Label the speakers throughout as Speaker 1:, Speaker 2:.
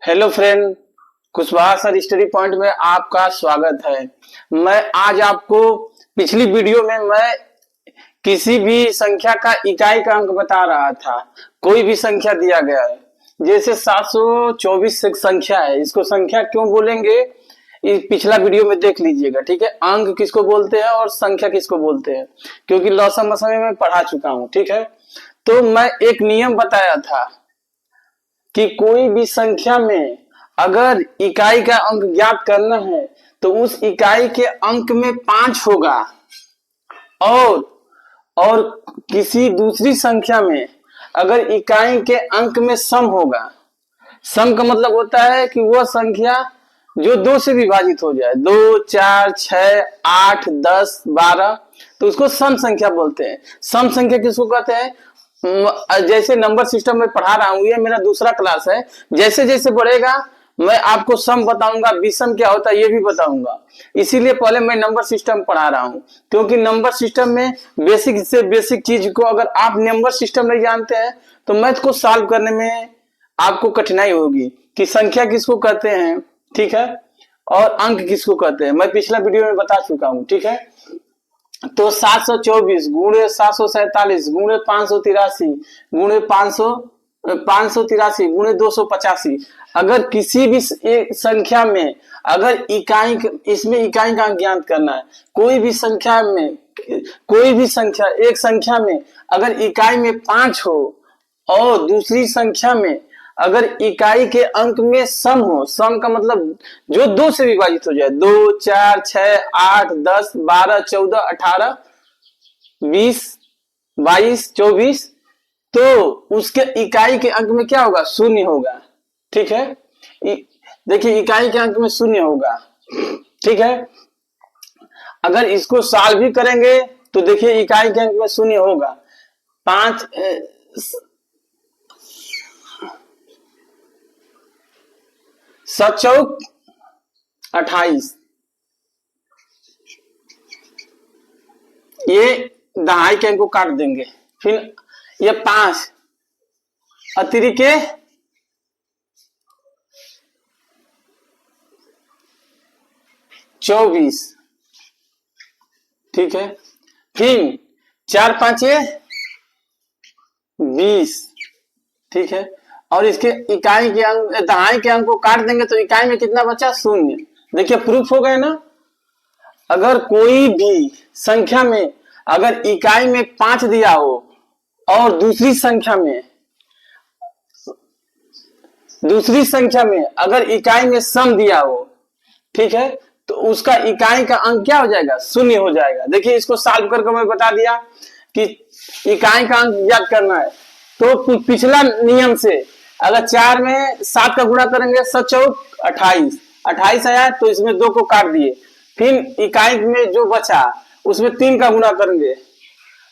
Speaker 1: Hello friend, Kushwaha sir study point में आपका स्वागत है। मैं आज आपको पिछली वीडियो में मैं किसी भी संख्या का इकाई का अंक बता रहा था। कोई भी संख्या दिया गया है, जैसे 724 संख्या है, इसको संख्या क्यों बोलेंगे इस पिछला वीडियो में देख लीजिएगा। ठीक है, अंक किसको बोलते हैं और संख्या किसको बोलते हैं, क्योंकि लौसम मसमे में पढ़ा चुका हूं। ठीक है, तो मैं एक नियम बताया था कि कोई भी संख्या में अगर इकाई का अंक ज्ञात करना है तो उस इकाई के अंक में 5 होगा और किसी दूसरी संख्या में अगर इकाई के अंक में सम होगा। सम का मतलब होता है कि वह संख्या जो 2 से विभाजित हो जाए, 2, 4, 6, 8, 10, 12, तो उसको सम संख्या बोलते हैं। सम संख्या किसको कहते हैं? जैसे नंबर सिस्टम में पढ़ा रहा हूं, ये मेरा दूसरा क्लास है। जैसे जैसे बढ़ेगा मैं आपको सम बताऊंगा, विषम क्या होता है ये भी बताऊंगा। इसीलिए पहले मैं नंबर सिस्टम पढ़ा रहा हूं, क्योंकि नंबर सिस्टम में बेसिक से बेसिक चीज को अगर आप नंबर सिस्टम नहीं जानते हैं तो मैथ को सॉल्व करने में आपको कठिनाई होगी कि संख्या किसको कहते हैं। ठीक है, और अंक किसको कहते हैं, मैं पिछला वीडियो में बता चुका हूं। ठीक है, तो 724 गुणे 747 गुणे 583 गुणे 583 गुणे 285, अगर किसी भी एक संख्या में अगर इकाई, इसमें इकाई का ज्ञात करना है, कोई भी संख्या में, कोई भी संख्या, एक संख्या में अगर इकाई में 5 हो और दूसरी संख्या में अगर इकाई के अंक में सम हो, सम का मतलब जो 2 से विभाजित हो जाए, 2, 4, 6, 8, 10, 12, 14, 18, 20, 22, 24, तो उसके इकाई के अंक में क्या होगा? 0 होगा। ठीक है, देखिए इकाई के अंक में 0 होगा। ठीक है, अगर इसको सॉल्व भी करेंगे तो देखिए इकाई के अंक में 0 होगा। 5 7 चौक 28, ये दहाई के अंक को काट देंगे। फिर ये 5 अतिरिक्त 24। ठीक है, फिर 4 5 20। ठीक है, और इसके इकाई के अंक, दहाई के अंक को काट देंगे तो इकाई में कितना बचा? 0। देखिए प्रूफ हो गए ना। अगर कोई भी संख्या में अगर इकाई में 5 दिया हो और दूसरी संख्या में अगर इकाई में सम दिया हो, ठीक है, तो उसका इकाई का अंक क्या हो जाएगा? 0 हो जाएगा। देखिए इसको सॉल्व करके मैं बता दिया कि इकाई का अंक ज्ञात करना है। तो पिछला नियम से अगर 4 में 7 का गुणा करेंगे, 7 चौक 28, 28 आया तो इसमें 2 को काट दिए। फिर इकाई में जो बचा उसमें 3 का गुणा करेंगे,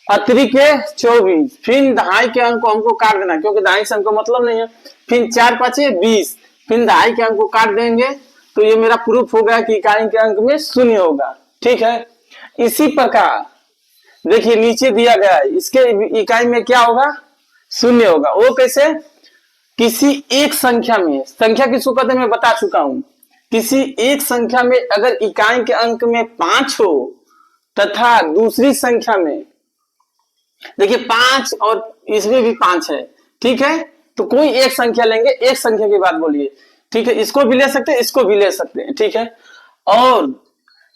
Speaker 1: अतिरिक्त 24। फिर दहाई के अंक को हमको काट देना, क्योंकि दहाई से हमको मतलब नहीं है। फिर 4 5 20, फिर दहाई के अंक को काट देंगे तो ये मेरा प्रूफ हो गया कि इकाई के अंक में 0 होगा। ठीक है, इसी प्रकार देखिए नीचे दिया गया है, इसके इकाई में क्या होगा? 0 होगा। वो कैसे? किसी एक संख्या में, संख्या किसको कहते हैं मैं बता चुका हूं, किसी एक संख्या में अगर इकाई के अंक में 5 हो तथा दूसरी संख्या में, देखिए 5 और इसमें भी 5 है। ठीक है, तो कोई एक संख्या लेंगे, एक संख्या की बात बोलिए। ठीक है, इसको भी ले सकते हैं, इसको भी ले सकते हैं। ठीक है, और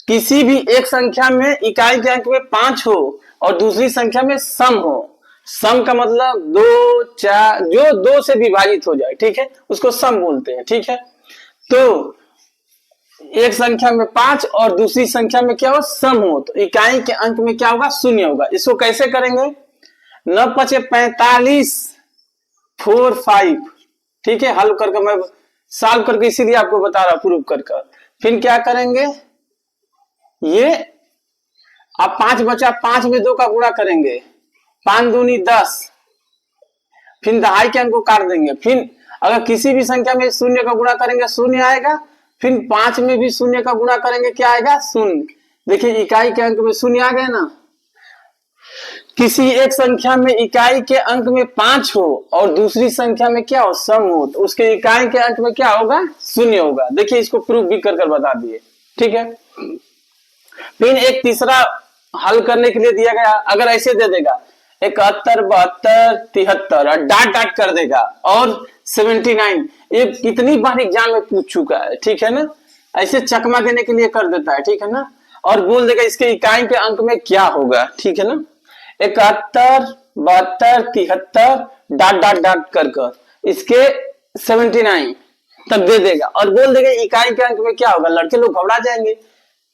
Speaker 1: किसी भी एक संख्या में इकाई के अंक में 5 हो और दूसरी संख्या में सम हो। सम का मतलब 2, 4, जो 2 से विभाजित हो जाए, ठीक है, उसको सम बोलते हैं। ठीक है, तो एक संख्या में 5 और दूसरी संख्या में क्या हो? सम हो, तो इकाई के अंक में क्या होगा? 0 होगा। इसको कैसे करेंगे? 9 5 45 4 5। ठीक है, हल करके मैं सॉल्व करके इसीलिए आपको बता रहा, प्रूफ करके। फिर क्या करेंगे? ये अब 5 बचा, 5 में 2 का गुणा करेंगे, 5 दूनी 10। फिर दहाई के अंक को काट देंगे। फिर अगर किसी भी संख्या में 0 का गुणा करेंगे 0 आएगा। फिर 5 में भी 0 का गुणा करेंगे, क्या आएगा? 0। देखिए इकाई के अंक में 0 आ गया ना। किसी एक संख्या में इकाई के अंक में 5 हो और दूसरी संख्या में क्या हो, सम हो, तो उसके इकाई के अंक में क्या होगा, शून्य होगा। देखिए इसको प्रूफ भी कर बता दिए। ठीक है, फिर एक तीसरा हल करने के लिए दिया गया, अगर ऐसे दे देगा 71, 72, 73 और डाट डाट कर देगा और 79, ये कितनी बार एग्जाम में पूछ चुका है। ठीक है ना, ऐसे चकमा देने के लिए कर देता है। ठीक है ना, और बोल देगा इसके इकाई के अंक में क्या होगा। ठीक है ना, 71, 72, 73 डाट डाट डाट कर इसके 79 तब दे देगा और बोल देगा इकाई के अंक में क्या होगा। लड़के लोग घबरा जाएंगे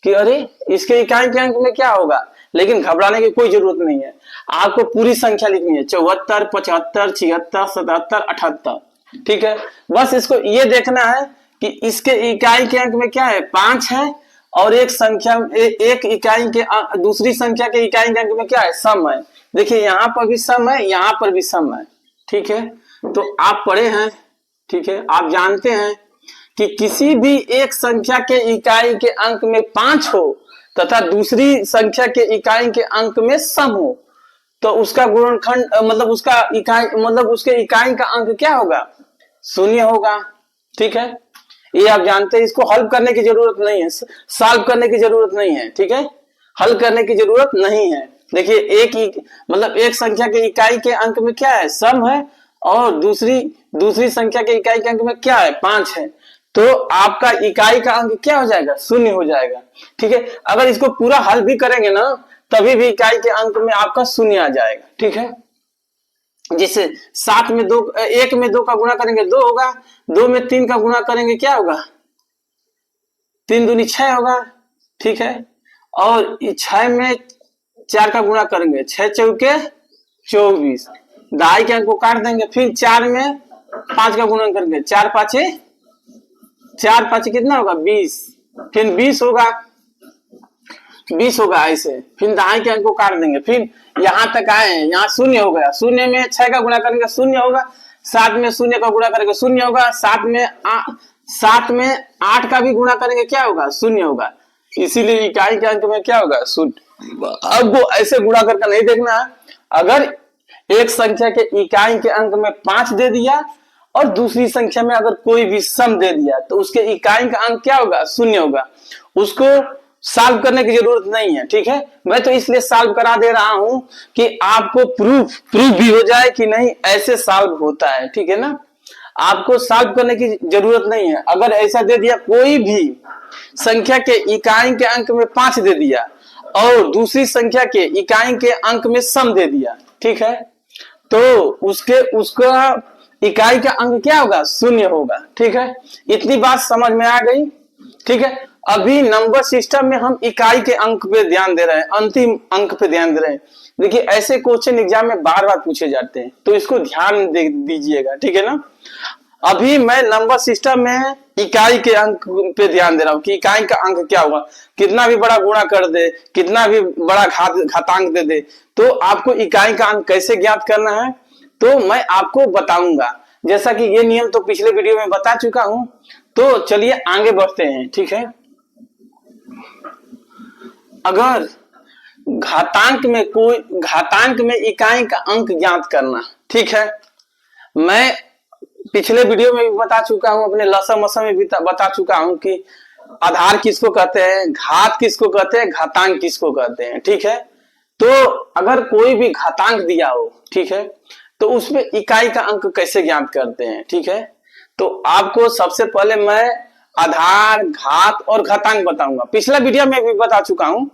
Speaker 1: कि अरे इसके इकाई के अंक में क्या होगा, लेकिन घबराने की कोई जरूरत नहीं है। आपको पूरी संख्या लिखनी है, 74, 75, 76, 77, 78। ठीक है, बस इसको ये देखना है कि इसके इकाई के अंक में क्या है, 5 है और एक संख्या एक इकाई के दूसरी संख्या के इकाई के अंक में क्या है, सम है। देखिए यहाँ पर भी सम है, यहाँ पर भी सम है। ठीक है, तो आप पढ़े हैं। ठीक है, आप जानते हैं कि किसी भी एक संख्या के इकाई के अंक में 5 हो तथा दूसरी संख्या के इकाई के अंक में सम हो तो उसका गुणनखंड मतलब उसका इकाई मतलब उसके इकाई का अंक क्या होगा, शून्य होगा। ठीक है, ये आप जानते हैं, इसको हल करने की जरूरत नहीं है, सॉल्व करने की जरूरत नहीं है। ठीक है, हल करने की जरूरत नहीं है। देखिए एक संख्या के इकाई के अंक में क्या है, सम है और दूसरी संख्या के इकाई के अंक में क्या है, 5 है, तो आपका इकाई का अंक क्या हो जाएगा, शून्य हो जाएगा। ठीक है, अगर इसको पूरा हल भी करेंगे ना तभी भी इकाई के अंक में आपका शून्य आ जाएगा। ठीक है, जैसे 7 में 2, 1 में 2 का गुणा करेंगे 2 होगा, 2 में 3 का गुणा करेंगे क्या होगा, 3 दूनी 6 होगा। ठीक है, और 6 में 4 का गुणा करेंगे 6 चौके 24, दहाई के अंक को काट देंगे। फिर 4 में 5 का गुणा करेंगे 4 पाँचे कितना होगा, 20, फिर 20 होगा ऐसे, फिर दहाई के अंक को काट देंगे। फिर यहाँ तक आए हैं, यहाँ शून्य हो गया, शून्य में 6 का गुणा करेंगे शून्य होगा, 7 में शून्य का गुणा करेंगे शून्य होगा, 7 में 8 का भी गुणा करेंगे क्या होगा, शून्य होगा। इसीलिए इकाई के अंक में क्या होगा, शून्य। अब वो ऐसे गुणा करके नहीं देखना है, अगर एक संख्या के इकाई के अंक में 5 दे दिया और दूसरी संख्या में अगर कोई भी सम दे दिया तो उसके इकाई का अंक क्या होगा, शून्य होगा। उसको सॉल्व करने की जरूरत नहीं है। ठीक है, मैं तो इसलिए सॉल्व करा दे रहा हूं कि आपको प्रूफ भी हो जाए कि नहीं ऐसे सॉल्व होता है। ठीक है ना, आपको सॉल्व करने की जरूरत नहीं है। अगर ऐसा दे दिया, कोई भी संख्या के इकाई के अंक में 5 दे दिया और दूसरी संख्या के इकाई के अंक में सम दे दिया, ठीक है, तो उसका इकाई का अंक क्या होगा, शून्य होगा। ठीक है, इतनी बात समझ में आ गई। ठीक है, अभी नंबर सिस्टम में हम इकाई के अंक पे ध्यान दे रहे हैं, अंतिम अंक पे ध्यान दे रहे हैं। देखिए ऐसे क्वेश्चन एग्जाम में बार बार पूछे जाते हैं, तो इसको ध्यान दे दीजिएगा। ठीक है ना, अभी मैं नंबर सिस्टम में इकाई के अंक पे ध्यान दे रहा हूँ कि इकाई का अंक क्या होगा। कितना भी बड़ा गुणा कर दे, कितना भी बड़ा घातांक दे दे, तो आपको इकाई का अंक कैसे ज्ञात करना है तो मैं आपको बताऊंगा। जैसा कि ये नियम तो पिछले वीडियो में बता चुका हूं, तो चलिए आगे बढ़ते हैं। ठीक है, अगर घातांक में इकाई का अंक ज्ञात करना, ठीक है, मैं पिछले वीडियो में भी बता चुका हूं, अपने लसम मसम में भी बता चुका हूं कि आधार किसको कहते हैं, घात किसको कहते हैं, घातांक किसको कहते हैं। ठीक है, तो अगर कोई भी घातांक दिया हो, ठीक है, तो उसमें इकाई का अंक कैसे ज्ञात करते हैं। ठीक है, तो आपको सबसे पहले मैं आधार, घात और घातांक बताऊंगा। पिछला वीडियो में भी बता चुका हूं।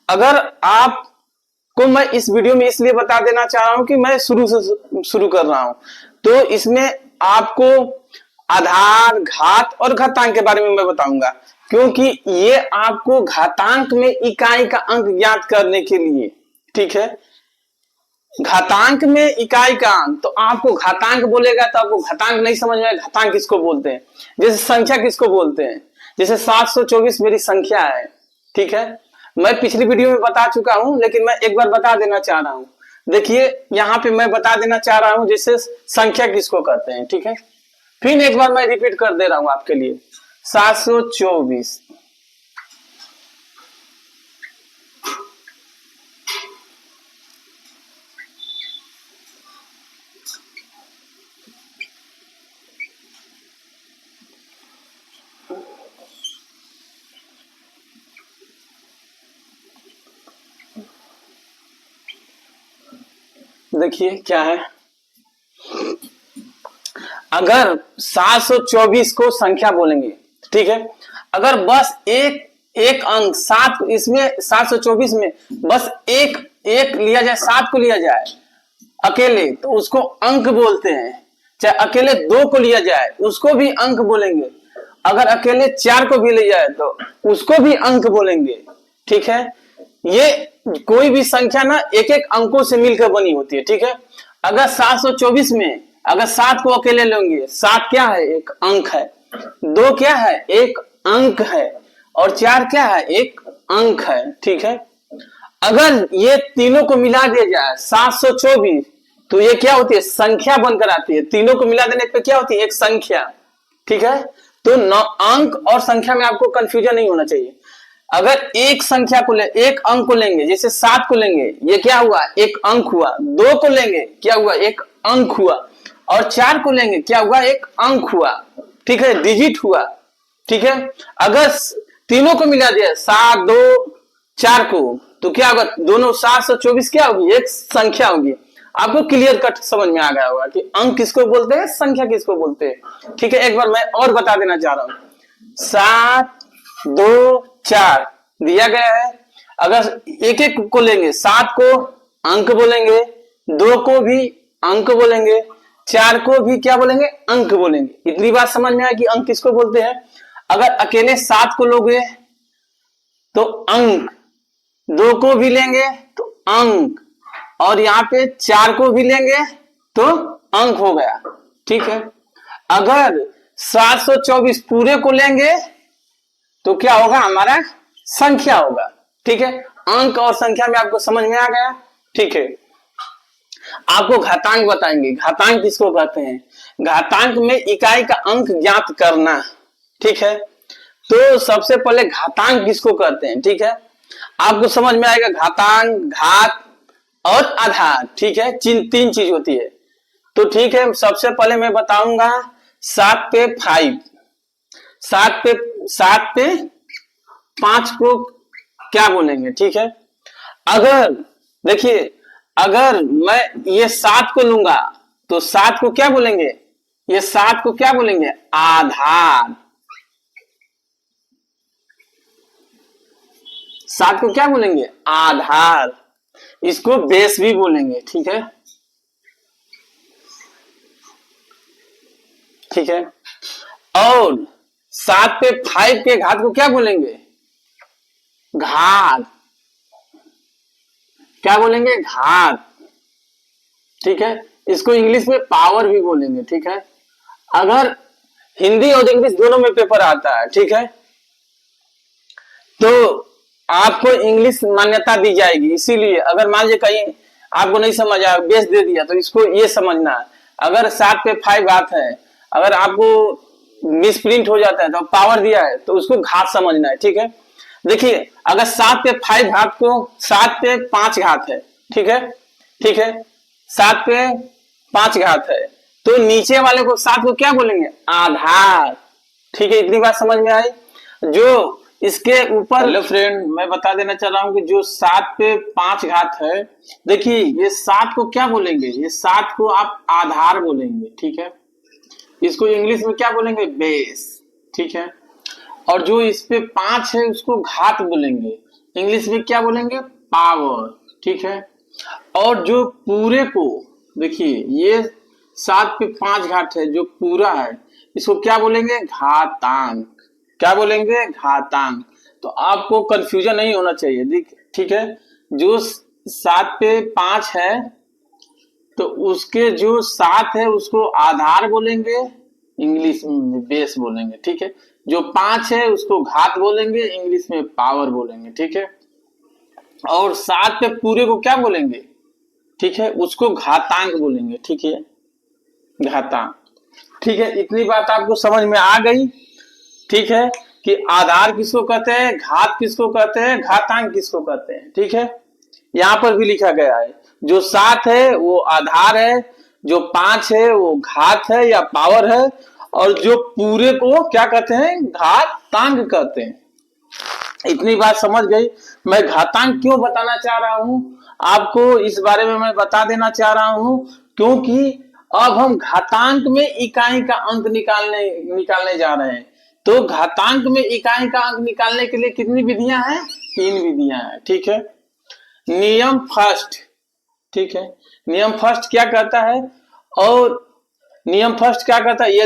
Speaker 1: अगर आपको मैं इस वीडियो में इसलिए बता देना चाह रहा हूं कि मैं शुरू कर रहा हूं, तो इसमें आपको आधार, घात और घातांक के बारे में मैं बताऊंगा, क्योंकि ये आपको घातांक में इकाई का अंक ज्ञात करने के लिए, ठीक है, घातांक में इकाई का अंक, तो आपको घातांक बोलेगा तो आपको घातांक नहीं समझ में आएगा। घातांक किसको बोलते हैं, जैसे संख्या किसको बोलते हैं, जैसे 724 मेरी संख्या है। ठीक है, मैं पिछली वीडियो में बता चुका हूं, लेकिन मैं एक बार बता देना चाह रहा हूं। देखिए यहाँ पे मैं बता देना चाह रहा हूं जैसे संख्या किसको कहते हैं। ठीक है, फिर एक बार मैं रिपीट कर दे रहा हूं आपके लिए, 724, देखिए क्या है, अगर 724 को संख्या बोलेंगे, ठीक है, अगर बस एक एक अंक सात, इसमें 724 में बस एक एक लिया जाए, 7 को लिया जाए अकेले, तो उसको अंक बोलते हैं। चाहे अकेले 2 को लिया जाए उसको भी अंक बोलेंगे, अगर अकेले 4 को भी लिया जाए तो उसको भी अंक बोलेंगे, ठीक है। ये कोई भी संख्या ना एक एक अंकों से मिलकर बनी होती है, ठीक है। अगर 724 में अगर 7 को अकेले लेंगे, 7 क्या है, एक अंक है, 2 क्या है, एक अंक है, और 4 क्या है, एक अंक है, ठीक है। अगर ये तीनों को मिला दिया जाए 724, तो ये क्या होती है, संख्या बनकर आती है। तीनों को मिला देने पे क्या होती है, एक संख्या, ठीक है। तो अंक और संख्या में आपको कंफ्यूजन नहीं होना चाहिए। अगर एक संख्या को एक अंक को लेंगे, जैसे 7 को लेंगे, ये क्या हुआ, एक अंक हुआ। 2 को लेंगे, क्या हुआ, एक अंक हुआ। और 4 को लेंगे, क्या हुआ, एक अंक हुआ, ठीक है, डिजिट हुआ, ठीक है। अगर तीनों को मिला दिया 7 2 4 को, तो क्या होगा, दोनों 724 क्या होगी, एक संख्या होगी। आपको क्लियर कट समझ में आ गया होगा कि अंक किसको बोलते हैं, संख्या किसको बोलते हैं, ठीक है। एक बार मैं और बता देना चाह रहा हूं, 7 2 4 दिया गया है। अगर एक एक को लेंगे, 7 को अंक बोलेंगे, 2 को भी अंक बोलेंगे, 4 को भी क्या बोलेंगे, अंक बोलेंगे। इतनी बात समझ में आया कि अंक किसको बोलते हैं। अगर अकेले 7 को लोगे तो अंक, 2 को भी लेंगे तो अंक, और यहाँ पे 4 को भी लेंगे तो अंक हो गया, ठीक है। अगर 724 पूरे को लेंगे तो क्या होगा, हमारा संख्या होगा, ठीक है। अंक और संख्या में आपको समझ में आ गया, ठीक है। आपको घातांक बताएंगे, घातांक किसको कहते हैं। घातांक में इकाई का अंक ज्ञात करना, ठीक है। तो सबसे पहले घातांक किसको कहते हैं, ठीक है। आपको समझ में आएगा, घातांक, घात और आधार, ठीक है, तीन चीज होती है। तो ठीक है, सबसे पहले मैं बताऊंगा 7 पे 5, 7 पे 5 को क्या बोलेंगे, ठीक है। अगर देखिए, अगर मैं ये 7 को लूंगा तो 7 को क्या बोलेंगे, ये 7 को क्या बोलेंगे, आधार। 7 को क्या बोलेंगे, आधार। इसको बेस भी बोलेंगे, ठीक है, ठीक है। और 7 पे 5 के घात को क्या बोलेंगे, घात। क्या बोलेंगे, घात, ठीक है। इसको इंग्लिश में पावर भी बोलेंगे, ठीक है। अगर हिंदी और इंग्लिश दोनों में पेपर आता है, ठीक है, तो आपको इंग्लिश मान्यता दी जाएगी। इसीलिए अगर मान लीजिए कहीं आपको नहीं समझ आया, बेस दे दिया, तो इसको ये समझना है, अगर 7 पे 5 घात है, अगर आपको मिसप्रिंट हो जाता है तो पावर दिया है तो उसको घात समझना है, ठीक है। देखिए, अगर 7 पे 5 घात को 7 पे 5 घात है, ठीक है, ठीक है, 7 पे 5 घात है, तो नीचे वाले को 7 को क्या बोलेंगे, आधार, ठीक है। इतनी बात समझ में आई। जो इसके ऊपर, हेलो फ्रेंड, मैं बता देना चाह रहा हूं कि जो 7 पे 5 घात है, देखिए ये 7 को क्या बोलेंगे, ये 7 को आप आधार बोलेंगे, ठीक है। इसको इंग्लिश में क्या बोलेंगे, बेस, ठीक है। और जो इस पे 5 है उसको घात बोलेंगे, इंग्लिश में क्या बोलेंगे, पावर, ठीक है। और जो पूरे को, देखिए ये 7 पे 5 घात है, जो पूरा है इसको क्या बोलेंगे, घातांक। क्या बोलेंगे, घातांक। तो आपको कंफ्यूजन नहीं होना चाहिए, ठीक है। जो 7 पे 5 है तो उसके जो 7 है उसको आधार बोलेंगे, इंग्लिश में बेस बोलेंगे, ठीक है। जो 5 है उसको घात बोलेंगे, इंग्लिश में पावर बोलेंगे, ठीक है। और 7 पे पूरे को क्या बोलेंगे, ठीक है, उसको घातांक बोलेंगे, ठीक है, घातांक, ठीक है। इतनी बात आपको समझ में आ गई, ठीक है, कि आधार किसको कहते हैं, घात किसको कहते हैं, घातांक किसको कहते हैं, ठीक है। यहां पर भी लिखा गया है, जो 7 है वो आधार है, जो 5 है वो घात है या पावर है, और जो पूरे को क्या कहते हैं, घातांक कहते हैं। इतनी बात समझ गई। मैं घातांक क्यों बताना चाह रहा हूं, आपको इस बारे में मैं बता देना चाह रहा हूं, क्योंकि अब हम घातांक में इकाई का अंक निकालने जा रहे हैं। तो घातांक में इकाई का अंक निकालने के लिए कितनी विधियां हैं? 3 विधियां हैं। ठीक है, नियम फर्स्ट। ठीक है, नियम फर्स्ट क्या कहता है? और नियम फर्स्ट क्या कहता है?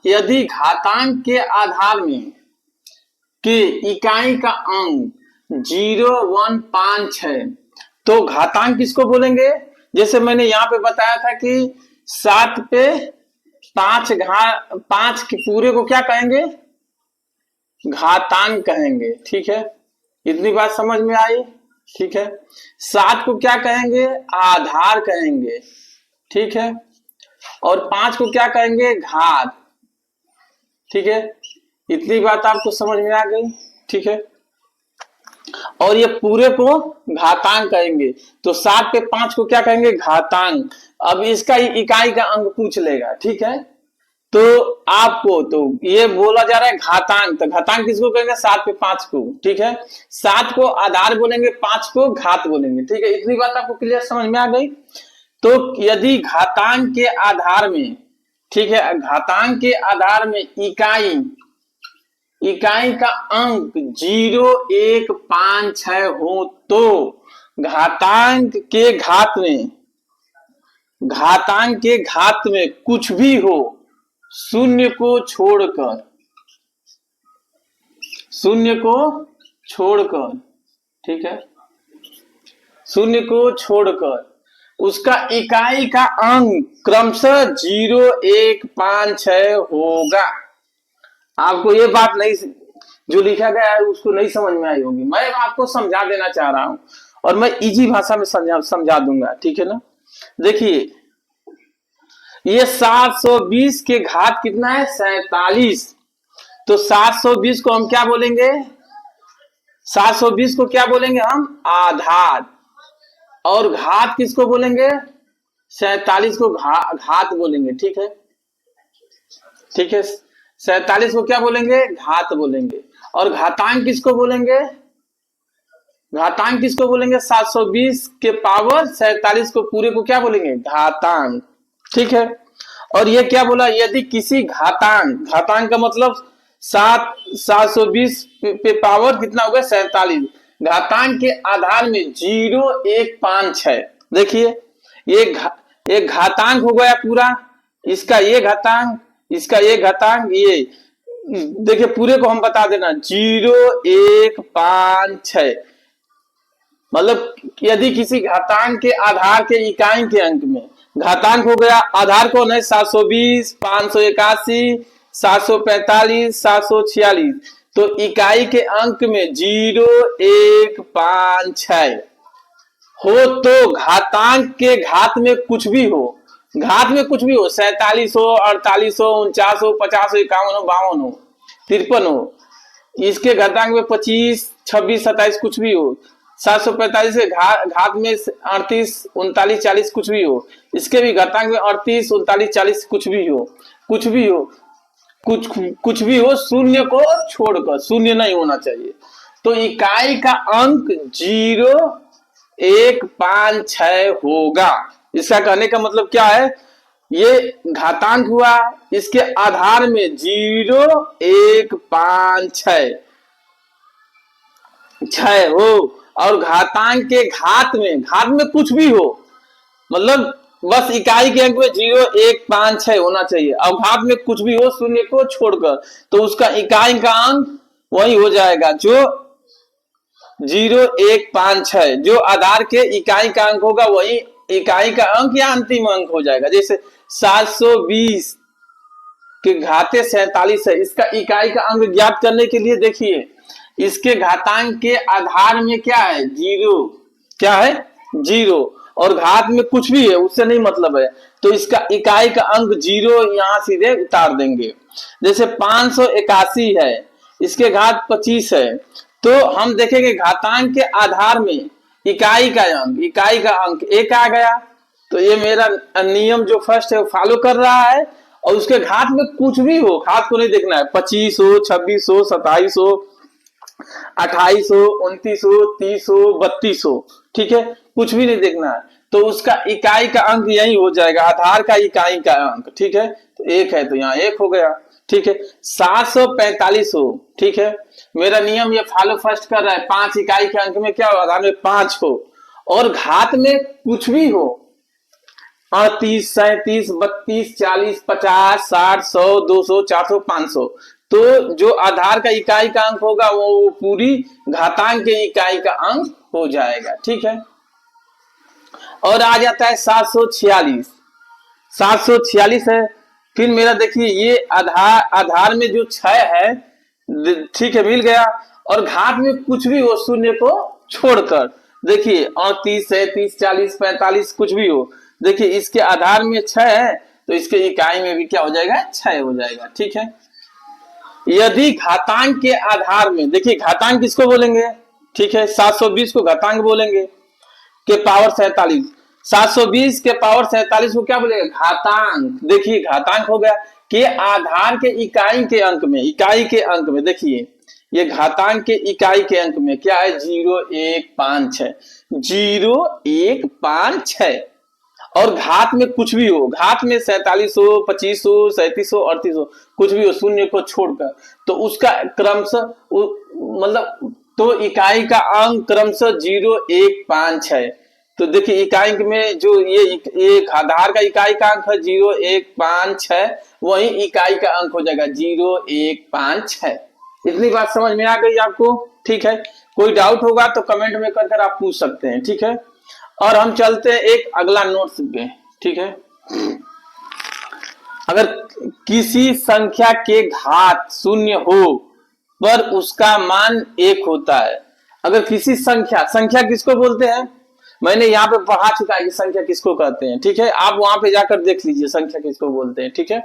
Speaker 1: यदि घातांक के आधार में के इकाई का अंक 0, 1, 5 है तो घातांक किसको बोलेंगे? जैसे मैंने यहाँ पे बताया था कि 7 पे 5 के पूरे को क्या कहेंगे? घातांक कहेंगे। ठीक है, इतनी बात समझ में आई? ठीक है, 7 को क्या कहेंगे? आधार कहेंगे। ठीक है, और 5 को क्या कहेंगे? घात। ठीक है, इतनी बात आपको समझ में आ गई? ठीक है, और ये पूरे को घातांक कहेंगे। तो 7 पे 5 को क्या कहेंगे? घातांक। अब इसका इकाई का अंक पूछ लेगा। ठीक है, तो आपको तो ये बोला जा रहा है घातांक, तो घातांक किसको कहेंगे? 7 पे 5 को। ठीक है, 7 को आधार बोलेंगे, 5 को घात बोलेंगे। ठीक है, इतनी बात आपको क्लियर समझ में आ गई? तो यदि घातांक के आधार में, ठीक है, घातांक के आधार में इकाई का अंक 0, 1, 5, 6 हो तो घातांक के घात में कुछ भी हो, शून्य को छोड़कर, ठीक है, शून्य को छोड़कर उसका इकाई का अंक क्रमशः 0, 1, 5, 6 होगा। आपको ये बात नहीं, जो लिखा गया है उसको नहीं समझ में आई होगी, मैं आपको समझा देना चाह रहा हूं और मैं इजी भाषा में समझा दूंगा। ठीक है ना? देखिए, ये 720 के घात कितना है? 47। तो 720 को हम क्या बोलेंगे? 720 को क्या बोलेंगे हम? आधार। और घात किसको बोलेंगे? 47 को घात बोलेंगे। ठीक है, ठीक है, 47 को क्या बोलेंगे? घात बोलेंगे। और घातांक किसको बोलेंगे? 720 के पावर 47 को पूरे को क्या बोलेंगे? घातांक। ठीक है, और ये क्या बोला? यदि किसी घातांक का मतलब 720 पे पावर कितना हो गया? 47। घातांक के आधार में 0, 1, 5, 6। देखिए, ये घातांक हो गया पूरा, इसका ये घातांक, इसका ये घातांक, ये देखिए पूरे को हम बता देना 0, 1, 5, 6। मतलब यदि किसी घातांक के आधार के इकाई के अंक में घातांक हो गया, आधार कौन है? 720, 581, 745, 746। तो इकाई के अंक में 0, 1, 5, 6 हो तो घातांक के घात में कुछ भी हो, 47 हो, 48 हो, 49 हो, 50 हो, 51 हो, 52 हो, 53 हो, इसके घातांक में 25, 26, 27 कुछ भी हो, 745 के घात में 38, 39, 40 कुछ भी हो, इसके भी घातांक में 38, 39, 40 कुछ भी हो, शून्य को छोड़कर, शून्य नहीं होना चाहिए। तो इकाई का अंक 0, 1, 5, 6 होगा। इसका कहने का मतलब क्या है? ये घातांक हुआ, इसके आधार में 0, 1, 5, 6 हो, और घातांक के घात में कुछ भी हो, मतलब बस इकाई के अंक में 0, 1, 5, 6 होना चाहिए, और घात में कुछ भी हो शून्य को छोड़कर, तो उसका इकाई का अंक वही हो जाएगा जो 0, 1, 5, 6। जो आधार के इकाई का अंक होगा वही इकाई का अंक या अंतिम अंक हो जाएगा। जैसे 720 के घाते 47 है, इसका इकाई का अंक ज्ञात करने के लिए देखिए, इसके घातांक के आधार में क्या है? 0, क्या है? 0, और घात में कुछ भी है उससे नहीं मतलब है, तो इसका इकाई का अंक 0 यहां सीधे उतार देंगे। जैसे 581 है, इसके घात 25 है, तो हम देखेंगे घातांक के आधार में इकाई का अंक 1 आ गया, तो ये मेरा नियम जो फर्स्ट है वो फॉलो कर रहा है। और उसके घात में कुछ भी हो, घात को नहीं देखना है, 25 हो, 26 हो, 27 हो, 28 हो, 29 हो, 30 हो, 32 हो, ठीक है, कुछ भी नहीं देखना है। तो उसका इकाई का अंक यही हो जाएगा, आधार का इकाई का अंक। ठीक है, तो 1 है तो यहाँ 1 हो गया। ठीक है, 745 हो। ठीक है, मेरा नियम ये फॉलो फर्स्ट कर रहा है, 5 इकाई के अंक में क्या हो, आधार में 5 हो और घात में कुछ भी हो, 38, 37, 32, 40, 50, 60, 100, 200, 400, 500, तो जो आधार का इकाई का अंक होगा वो पूरी घातांक के इकाई का अंक हो जाएगा। ठीक है, और आ जाता है 746। 746 है। फिर मेरा देखिए ये आधार में जो 6 है, ठीक है, मिल गया। और घात में कुछ भी हो शून्य को छोड़कर, देखिए 38, 37, 40, 45 कुछ भी हो, देखिए इसके आधार में 6 है तो इसके इकाई में भी क्या हो जाएगा, 6 हो जाएगा। ठीक है, यदि घातांक के आधार में, देखिए घातांक किसको बोलेंगे, ठीक है, 720 को घातांक बोलेंगे के पावर 47, 720 के पावर 47 को क्या बोलेगा, घातांक। देखिए घातांक हो गया कि आधार के इकाई के अंक में, इकाई के अंक में देखिए ये घातांक के इकाई के अंक में क्या है, 0156, 0156। और घात में कुछ भी हो, घात में 47 हो, 25 हो, 37 हो, 38 हो, कुछ भी हो शून्य को छोड़कर, तो उसका क्रमशः मतलब तो इकाई का अंक क्रमशः 0156 है। तो देखिए इकाई में जो ये आधार का इकाई का अंक है 0156, वही इकाई का अंक हो जाएगा 0156। इतनी बात समझ में आ गई आपको? ठीक है, कोई डाउट होगा तो कमेंट में कर आप पूछ सकते हैं। ठीक है, और हम चलते हैं एक अगला नोट्स पे। ठीक है, अगर किसी संख्या के घात शून्य हो पर उसका मान 1 होता है, अगर किसी संख्या किसको बोलते हैं, मैंने यहाँ पे पढ़ा चुका है कि संख्या किसको कहते हैं। ठीक है, आप वहां पे जाकर देख लीजिए संख्या किसको बोलते हैं। ठीक है,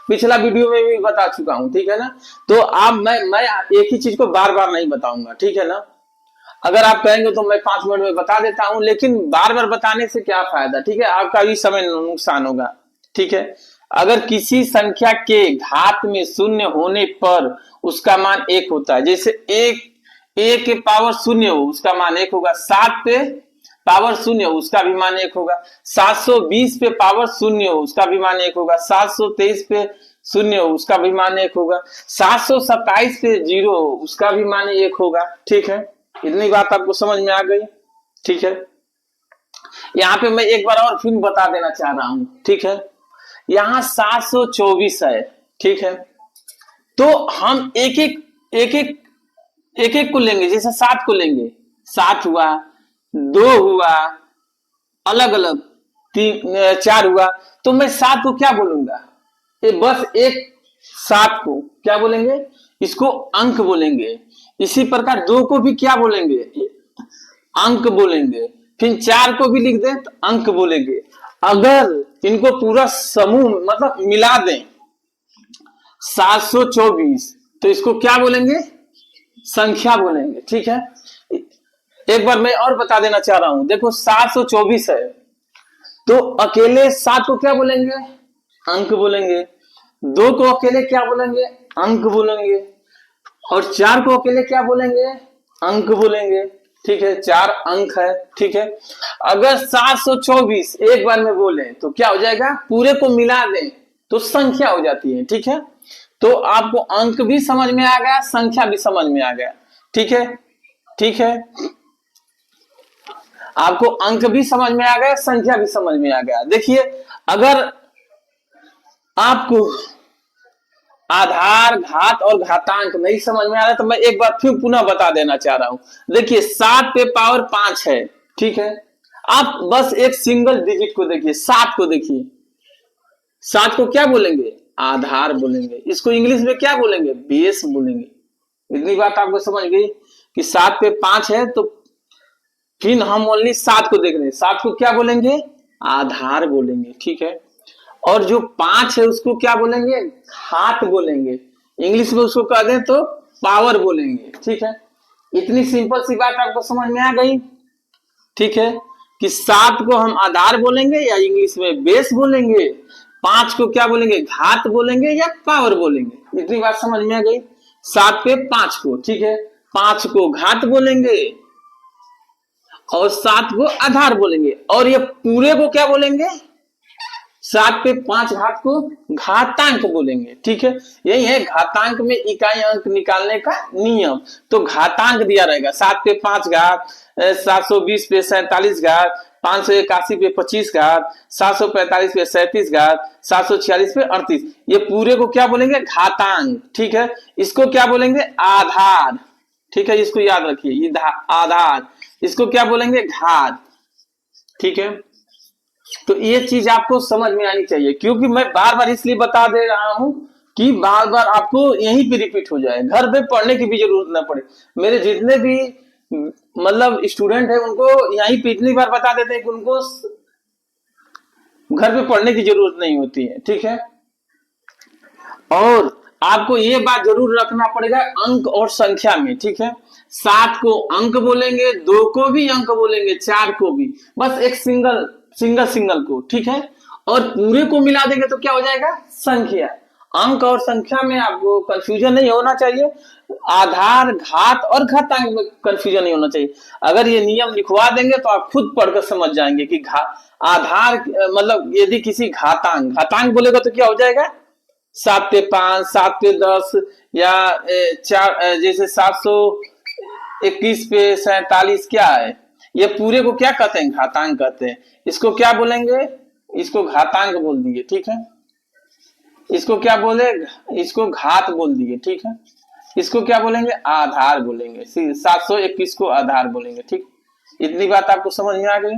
Speaker 1: पिछला वीडियो में भी बता चुका हूं। ठीक है ना, तो आप मैं एक ही चीज को बार बार नहीं बताऊंगा। ठीक है ना, अगर आप कहेंगे तो मैं 5 मिनट में बता देता हूं, लेकिन बार बार बताने से क्या फायदा। ठीक है, आपका भी समय नुकसान होगा। ठीक है, अगर किसी संख्या के घात में शून्य होने पर उसका मान 1 होता है, जैसे a के पावर शून्य हो उसका मान 1 होगा, 7 पे पावर शून्य हो उसका भी मान 1 होगा, 720 पे पावर शून्य हो उसका भी मान 1 होगा, 723 पे शून्य हो उसका भी मान 1 होगा, 727 पे 0 हो उसका भी मान 1 होगा। ठीक है, इतनी बात आपको समझ में आ गई? ठीक है, यहाँ पे मैं एक बार और फिर बता देना चाह रहा हूं। ठीक है, यहाँ 724 है। ठीक है, तो हम एक एक को लेंगे, जैसे 7 को लेंगे, 7 हुआ, 2 हुआ, अलग अलग 3 4 हुआ, तो मैं 7 को क्या बोलूंगा, बस एक 7 को क्या बोलेंगे, इसको अंक बोलेंगे। इसी प्रकार 2 को भी क्या बोलेंगे, अंक बोलेंगे। फिर 4 को भी लिख दें तो अंक बोलेंगे। अगर इनको पूरा समूह मतलब मिला दें 724, तो इसको क्या बोलेंगे, संख्या बोलेंगे। ठीक है, एक बार मैं और बता देना चाह रहा हूं, देखो 724 है तो अकेले 7 को क्या बोलेंगे, अंक बोलेंगे। 2 को अकेले क्या बोलेंगे, अंक बोलेंगे। और 4 को अकेले क्या बोलेंगे, अंक बोलेंगे। ठीक है, 4 अंक है। ठीक है, अगर 724 एक बार में बोले तो क्या हो जाएगा, पूरे को मिला दें तो संख्या हो जाती है। ठीक है, तो आपको अंक भी समझ में आ गया, संख्या भी समझ में आ गया। ठीक है, ठीक है, आपको अंक भी समझ में आ गया, संख्या भी समझ में आ गया। देखिए अगर आपको आधार, घात और घातांक नहीं समझ में आ रहा तो मैं एक बार फिर पुनः बता देना चाह रहा हूं। देखिए 7 पे पावर 5 है। ठीक है, आप बस एक सिंगल डिजिट को देखिए, 7 को देखिए, 7 को क्या बोलेंगे, आधार बोलेंगे। इसको इंग्लिश में क्या बोलेंगे, बेस बोलेंगे। इतनी बात आपको समझ गई कि 7 पे 5 है, तो फिर हम ओनली 7 को देख रहे हैं, 7 को क्या बोलेंगे, आधार बोलेंगे। ठीक है, और जो 5 है उसको क्या बोलेंगे, घात बोलेंगे। इंग्लिश में उसको कह दें तो पावर बोलेंगे। ठीक है, इतनी सिंपल सी बात आपको समझ में आ गई। ठीक है, कि 7 को हम आधार बोलेंगे या इंग्लिश में बेस बोलेंगे, 5 को क्या बोलेंगे, घात बोलेंगे या पावर बोलेंगे। इतनी बात समझ में आ गई। 7 पे 5 को, ठीक है, 5 को घात बोलेंगे और 7 को आधार बोलेंगे, और ये पूरे को क्या बोलेंगे, 7 पे 5 घात को घातांक बोलेंगे। ठीक है, यही है घातांक में इकाई अंक निकालने का नियम। तो घातांक दिया रहेगा 7 पे 5 घात, 720 पे 47 घात, 581 पे 25 घात, 745 पे 37 घात, 746 पे 38। ये पूरे को क्या बोलेंगे, घातांक। ठीक है, इसको क्या बोलेंगे, आधार। ठीक है, इसको याद रखिए, ये आधार, इसको क्या बोलेंगे, घात। ठीक है, तो ये चीज आपको समझ में आनी चाहिए, क्योंकि मैं बार बार इसलिए बता दे रहा हूं कि बार बार आपको यहीं पे रिपीट हो जाए, घर पे पढ़ने की भी जरूरत ना पड़े। मेरे जितने भी मतलब स्टूडेंट है उनको यहीं पे इतनी बार बता देते हैं कि उनको घर पे पढ़ने की जरूरत नहीं होती है। ठीक है, और आपको ये बात जरूर रखना पड़ेगा अंक और संख्या में। ठीक है, 7 को अंक बोलेंगे, 2 को भी अंक बोलेंगे, 4 को भी, बस एक सिंगल सिंगल को। ठीक है, और पूरे को मिला देंगे तो क्या हो जाएगा, संख्या। अंक और संख्या में आपको कंफ्यूजन नहीं होना चाहिए, आधार, घात और घातांक में कंफ्यूजन नहीं होना चाहिए। अगर ये नियम लिखवा देंगे तो आप खुद पढ़कर समझ जाएंगे कि आधार मतलब यदि किसी घातांक बोलेगा तो क्या हो जाएगा, 7 पे 5, 7 पे 10, या 4, जैसे 721 पे 47 क्या है, ये पूरे को क्या कहते हैं, घातांक कहते हैं। इसको क्या बोलेंगे, इसको घातांक बोल दिए। ठीक है, इसको क्या बोले, इसको घात बोल दिए। ठीक है, इसको क्या बोलेंगे, आधार बोलेंगे। 721 को आधार बोलेंगे। ठीक, इतनी बात आपको समझ में आ गई,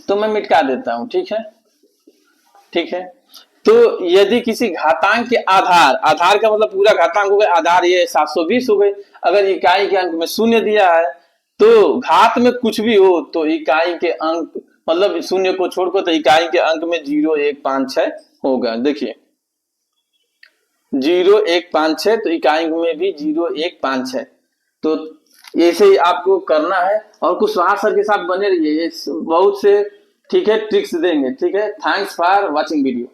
Speaker 1: तो मैं मिटा देता हूं। ठीक है, ठीक है, तो यदि किसी घातांक के आधार का मतलब पूरा घातांक हो गया, आधार ये 720 हो गए। अगर इकाई के अंक में शून्य दिया है तो घात में कुछ भी हो तो इकाई के अंक मतलब शून्य को छोड़कर तो इकाई के अंक में 0, 1, 5, 6 होगा। देखिए 0, 1, 5, 6, तो इकाई में भी 0, 1, 5, 6। तो ऐसे ही आपको करना है, और कुछ सुहास सर के साथ बने रहिए, बहुत से ठीक है ट्रिक्स देंगे। ठीक है, थैंक्स फॉर वॉचिंग वीडियो।